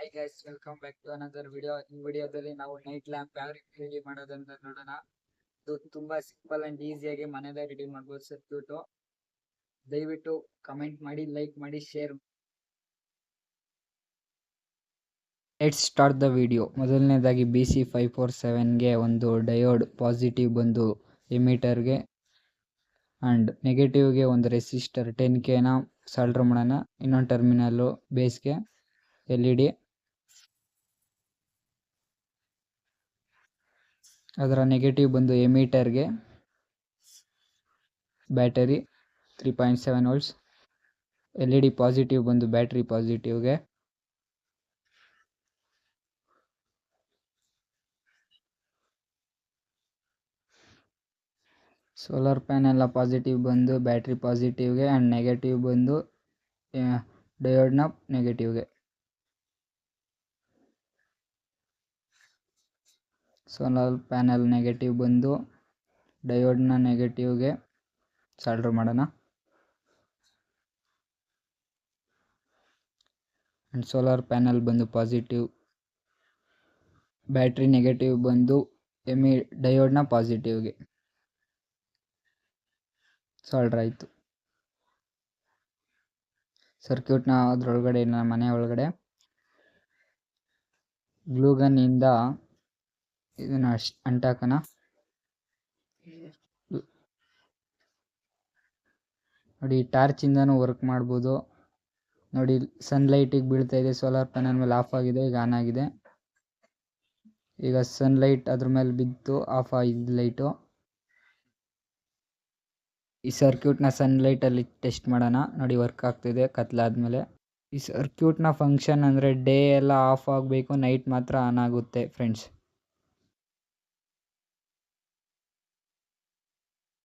Hi guys, welcome back to another video. ಈ ವಿಡಿಯೋದಲ್ಲಿ ನಾವು ನೈಟ್ ಲ್ಯಾಂಪ್ ಯಾವ ರೀತಿ ರೆಡಿ ಮಾಡೋದಂತ ನೋಡೋಣ. ಇದು ತುಂಬಾ ಸಿಂಪಲ್ ಅಂಡ್ ಈಸಿಯಾಗಿ ಮನೆಯಲ್ಲೇ ರೆಡಿ ಮಾಡ್ಬೋದು ಸರ್ಕ್ಯೂಟ್. ದಯವಿಟ್ಟು ಕಮೆಂಟ್ ಮಾಡಿ, ಲೈಕ್ ಮಾಡಿ, share. Let's start the video. ಮೊದಲನೇದಾಗಿ BC547ಗೆ ಒಂದು ಡಯೋಡ್ ಪಾಸಿಟಿವ್ ಬಂದು ಎಮಿಟರ್ಗೆ ಅಂಡ್ ನೆಗೆಟಿವ್ಗೆ ಒಂದು ರೆಸಿಸ್ಟರ್ 10K ಸಾಲ್ಡರ್ ಮಾಡೋಣ. ಇನ್ನೊಂದು ಟರ್ಮಿನಲ್ಲು ಬೇಸ್ಗೆ LED, ಅದರ ನೆಗೆಟಿವ್ ಬಂದು ಎಮಿಟರ್ಗೆ ಬ್ಯಾಟರಿ 3.7 ವೋಲ್ಟ್ಸ್. LED ಪಾಸಿಟಿವ್ ಬಂದು ಬ್ಯಾಟರಿ ಪಾಸಿಟಿವ್ಗೆ. ಸೋಲಾರ್ ಪ್ಯಾನೆಲ್ ಪಾಸಿಟಿವ್ ಬಂದು ಬ್ಯಾಟರಿ ಪಾಸಿಟಿವ್ಗೆ ಆ್ಯಂಡ್ ನೆಗೆಟಿವ್ ಬಂದು ಡಯೋಡ್ನ ನೆಗೆಟಿವ್ಗೆ. ಸೋಲಾರ್ ಪ್ಯಾನೆಲ್ ನೆಗೆಟಿವ್ ಬಂದು ಡಯೋಡ್ನ ನೆಗೆಟಿವ್ಗೆ ಸಾಲ್ಡರ್ ಮಾಡೋಣ. ಆ್ಯಂಡ್ ಸೋಲಾರ್ ಪ್ಯಾನೆಲ್ ಬಂದು ಪಾಸಿಟಿವ್, ಬ್ಯಾಟ್ರಿ ನೆಗೆಟಿವ್ ಬಂದು ಡಯೋಡ್ನ ಪಾಸಿಟಿವ್ಗೆ ಸಾಲ್ಡರ್ ಆಯಿತು. ಸರ್ಕ್ಯೂಟ್ನ ಅದರೊಳಗಡೆ ಮನೆ ಒಳಗಡೆ ಗ್ಲೂಗನ್ನಿಂದ ಇದನ್ನು ಅಂಟಾಕೋಣ. ನೋಡಿ, ಟಾರ್ಚಿಂದನೂ ವರ್ಕ್ ಮಾಡ್ಬೋದು. ನೋಡಿ, ಸನ್ಲೈಟಿಗೆ ಬೀಳ್ತಾ ಇದೆ. ಸೋಲಾರ್ ಪ್ಯಾನಲ್ ಮೇಲೆ ಆಫ್ ಆಗಿದೆ, ಈಗ ಆನ್ ಆಗಿದೆ. ಈಗ ಸನ್ಲೈಟ್ ಅದ್ರ ಮೇಲೆ ಬಿದ್ದು ಆಫ್ ಆಗಿದೆ ಲೈಟು. ಈ ಸರ್ಕ್ಯೂಟ್ನ ಸನ್ಲೈಟಲ್ಲಿ ಟೆಸ್ಟ್ ಮಾಡೋಣ. ನೋಡಿ, ವರ್ಕ್ ಆಗ್ತಿದೆ ಕತ್ಲಾದ್ಮೇಲೆ. ಈ ಸರ್ಕ್ಯೂಟ್ನ ಫಂಕ್ಷನ್ ಅಂದರೆ ಡೇ ಎಲ್ಲ ಆಫ್ ಆಗಬೇಕು, ನೈಟ್ ಮಾತ್ರ ಆನ್ ಆಗುತ್ತೆ ಫ್ರೆಂಡ್ಸ್.